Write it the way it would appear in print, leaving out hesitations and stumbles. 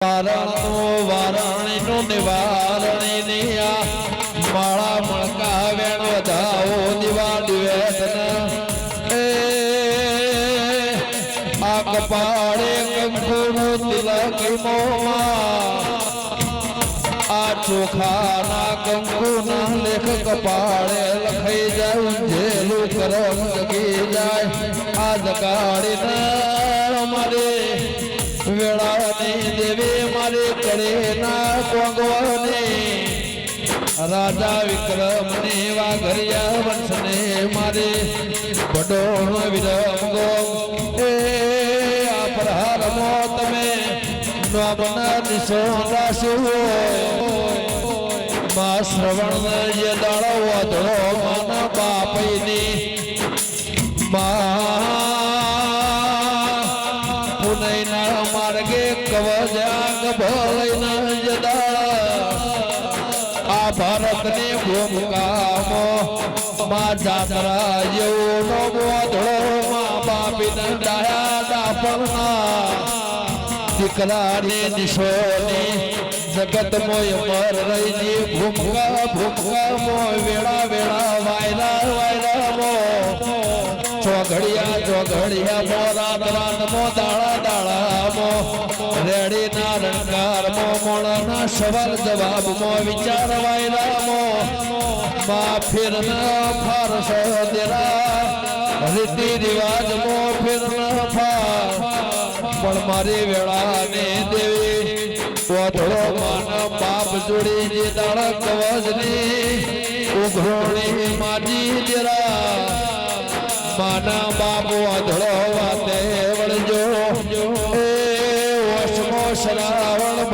વારણીનું નિવારણી ની આ માળા મણકા વેણ વધાવો દિવાળી વેદના આ કપાળે કંકુનું તિલકી મોમાં આ ચોખાના કંકુના લેખ કપાળે લખાઈ જાય જેલું કરમ જગી જાય આ જગાડીના મારે વેળાની દેવી મારી કરે ના કોંગવાની રાજા વિક્રમની વાઘરિયા વંશને મારે બડોળ વિરમ ગો એ આ પ્રહારમો તમે નોમના દિશો રાશિઓ માં શ્રવણ જે દાડો વધો મન બાપઈની પુનૈના માર્ગે કવજાંગ ભલૈના જદા આ ભારતની ભૂમિકામો માં જાત્રા જેવો મોધળો માં બાપીને ડાયા ડાપણના દીકરાની નિશોની જગત મોય મર રહીની ભૂમિકા મોય વેળા વેળા વાયરા વાયરા મો ચોઘડિયા મો રાત મો દાળા મો રેડી ના રણકાર મો મોળના સવાલ જવાબ મો વિચાર વાયરા મો મા ફિર ના ફારસ દેરા રીતિ રિવાજ મો ફિર ના ફાર પણ મારી વેળાને દેવી કોથળો માન બાપ જોડી જે દાળ કવજની ઉઘરોણી માજી દેરા માના બાપો અધળો વાતે વળજો એ વસમો શ્રાવણ